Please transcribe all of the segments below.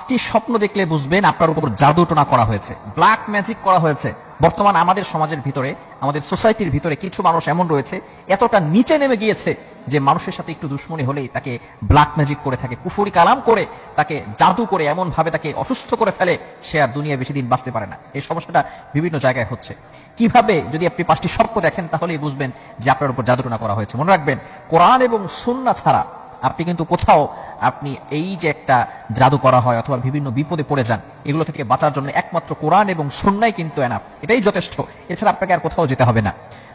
পাঁচটি স্বপ্ন দেখলে বুঝবেন আপনার উপর জাদুটোনা করা হয়েছে, ব্ল্যাক ম্যাজিক করা হয়েছে। বর্তমান আমাদের সমাজের ভিতরে, আমাদের সোসাইটির ভিতরে কিছু মানুষ এমন রয়েছে এতটা নিচে নেমে গিয়েছে যে মানুষের সাথে একটু দুশ্মনী হলেই তাকে ব্ল্যাক ম্যাজিক করে থাকে, কুফরি কালাম করে, তাকে জাদু করে এমন ভাবে তাকে অসুস্থ করে ফেলে, সে আর দুনিয়া বেশি দিন বাঁচতে পারে না। এই সমস্যাটা বিভিন্ন জায়গায় হচ্ছে। কিভাবে? যদি আপনি পাঁচটি স্বপ্ন দেখেন তাহলেই বুঝবেন যে আপনার উপর জাদুটোনা করা হয়েছে। মনে রাখবেন, কোরআন এবং সুন্নাহ ছাড়া আপনি কিন্তু কোথাও আপনি এই যে একটা জাদু করা হয় অথবা বিভিন্ন বিপদে পড়ে যান, এগুলো থেকে বাঁচার জন্য একমাত্র কোরআন এবং সুন্নাহ কিন্তু এনাফ, এটাই যথেষ্ট। এছাড়া আপনাকে আর কোথাও যেতে হবে না।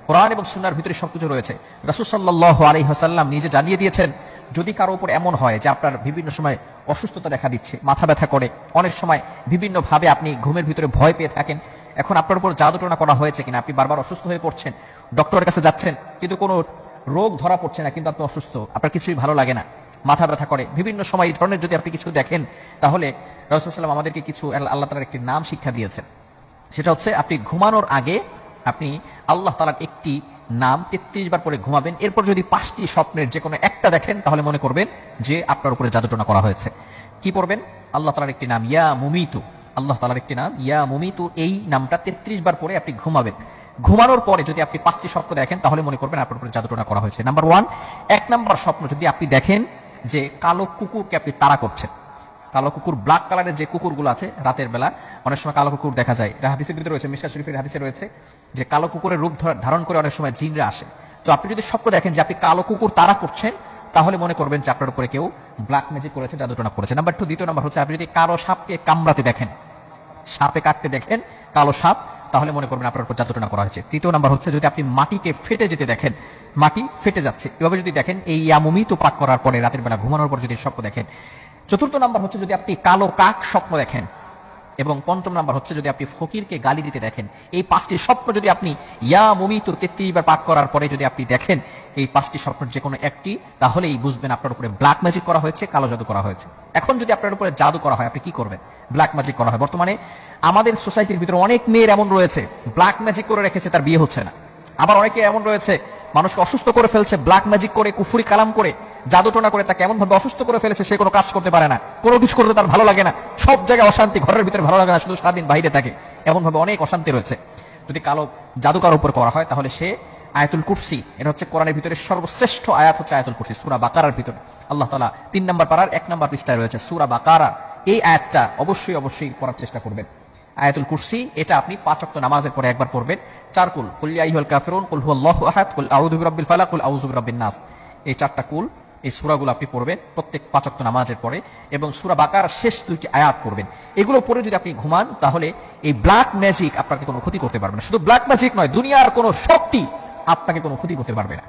কোরআন এবং সুন্নাহর ভিতরে সবকিছু রয়েছে। রাসূল সাল্লাল্লাহু আলাইহি ওয়াসাল্লাম নিজে জানিয়ে দিয়েছেন, যদি কারো উপর এমন হয় যে আপনার বিভিন্ন সময় অসুস্থতা দেখা দিচ্ছে, মাথা ব্যথা করে, অনেক সময় বিভিন্ন ভাবে আপনি ঘুমের ভিতরে ভয় পেয়ে থাকেন, এখন আপনার উপর জাদুটোনা করা হয়েছে কিনা, আপনি বারবার অসুস্থ হয়ে পড়ছেন, ডক্টরের কাছে যাচ্ছেন কিন্তু কোনো রোগ ধরা পড়ছে না, কিন্তু আপনি অসুস্থ, আপনার কিছুই ভালো লাগে না, মাথা ব্যথা করে, বিভিন্ন সময় এই ধরনের যদি আপনি কিছু দেখেন, তাহলে রাসূল সাল্লাল্লাহু আলাইহি ওয়াসাল্লাম আমাদেরকে কিছু আল্লাহ তাআলার একটি নাম শিক্ষা দিয়েছেন। সেটা হচ্ছে আপনি ঘুমানোর আগে আপনি আল্লাহ তাআলার একটি নাম 33 বার পরে ঘুমাবেন। এরপর যদি 5টি স্বপ্নের যে কোনো একটা দেখেন তাহলে মনে করবেন যে আপনার উপরে জাদুটোনা করা হয়েছে। কি পড়বেন? আল্লাহ তাআলার একটি নাম ইয়া মুমিতু, আল্লাহ তাআলার একটি নাম ইয়া মুমিতু, এই নামটা 33 বার পরে আপনি ঘুমাবেন। ঘুমানোর পরে যদি আপনি 5টি স্বপ্ন দেখেন তাহলে মনে করবেন আপনার উপরে জাদুটোনা করা হয়েছে। নাম্বার 1, 1 নাম্বার স্বপ্ন যদি আপনি দেখেন যে কালো কুকুরকে আপনি তাড়া করছেন, কালো কুকুর, ব্ল্যাক কালারের যে কুকুরগুলো আছে, রাতের বেলা অনেক সময় কালো কুকুর দেখা যায়, হাদিসের ভিতরে রয়েছে, মিশকাত শরীফের হাদিসে রয়েছে যে কালো কুকুরের রূপ ধারণ করে অনেক সময় জিনরা আসে। তো আপনি যদি স্বপ্ন দেখেন যে আপনি কালো কুকুর তাড়া করছেন তাহলে মনে করবেন যে আপনার উপরে কেউ ব্ল্যাক ম্যাজিক করেছে, জাদুটোনা করেছে। নাম্বার 2, দ্বিতীয় নাম্বার হচ্ছে আপনি যদি কালো সাপকে কামড়াতে দেখেন, সাপে কাটতে দেখেন কালো সাপ, তাহলে মনে করবেন আপনার উপর জাদুটোনা করা হয়েছে। তৃতীয় নাম্বার হচ্ছে যদি আপনি মাটিকে ফেটে যেতে দেখেন, মাটি ফেটে যাচ্ছে, এভাবে যদি দেখেন, এই ইয়ামুমিতু পাঠ করার পরে রাতের বেলা ঘুমানোর পর যদি স্বপ্ন দেখেন। চতুর্থ নাম্বার হচ্ছে যদি আপনি কালো কাক স্বপ্ন দেখেন, এবং পঞ্চম নাম্বার হচ্ছে যদি আপনি ফকিরকে গালি দিতে দেখেন। এই 5টি স্বপ্ন যদি আপনি ইয়া মুমিতু 33 বার পাঠ করার পরে যদি আপনি দেখেন, এই 5টি স্বপ্নের যে কোনো একটি, তাহলেই বুঝবেন আপনার উপরে ব্ল্যাক ম্যাজিক করা হয়েছে, কালো জাদু করা হয়েছে। এখন যদি আপনার উপরে জাদু করা হয় আপনি কি করবেন? ব্ল্যাক ম্যাজিক করা হয়। বর্তমানে আমাদের সোসাইটির ভিতরে অনেক মেয়ের এমন রয়েছে ব্ল্যাক ম্যাজিক করে রেখেছে, তার বিয়ে হচ্ছে না। আবার অনেকে এমন রয়েছে মানুষকে অসুস্থ করে ফেলছে, ব্ল্যাক ম্যাজিক করে, কুফরি কালাম করে, জাদুটোনা করে তাকে এমন ভাবে অসুস্থ করে ফেলেছে সে কোনো কাজ করতে পারে না, কোনো কিছু করতে তার ভালো লাগে না, সব জায়গায় অশান্তি, ঘরের ভিতরে ভালো লাগে না, শুধু সারাদিন বাইরে থাকে, এমন ভাবে অনেক অশান্তি রয়েছে। যদি কালো জাদুকার উপর করা হয় তাহলে সে আয়াতুল কুরসি, এটা হচ্ছে কোরআনের ভিতরে সর্বশ্রেষ্ঠ আয়াত হচ্ছে আয়াতুল কুরসি, সূরা বাকারার ভিতরে আল্লাহ তাআলা 3 নম্বর পারার 1 নম্বর পৃষ্ঠায় রয়েছে সূরা বাকারা। এই আয়াতটা অবশ্যই পড়ার চেষ্টা করবেন। আয়াতুল কুরসি এটা আপনি 5 ওয়াক্ত নামাজের পরে একবার পড়বেন। 4 কুল, কুল ইয়া আইয়ুহাল কাফিরুন, কুল হুয়াল্লাহু আহাদ, কুল আউযু বিরাব্বিল ফালাক, কুল আউযু বিরাব্বিন নাস, এই 4টা কুল, এই সূরাগুলো আপনি পড়বেন প্রত্যেক 5 ওয়াক্ত নামাজের পরে, এবং সূরা বাকারার শেষ 2টি আয়াত পড়বেন। এগুলো পড়ে যদি আপনি ঘুমান তাহলে এই ব্ল্যাক ম্যাজিক আপনাকে কোনো ক্ষতি করতে পারবে না। শুধু ব্ল্যাক ম্যাজিক নয়, দুনিয়ার কোনো শক্তি আপনাকে কোনো ক্ষতি করতে পারবে না।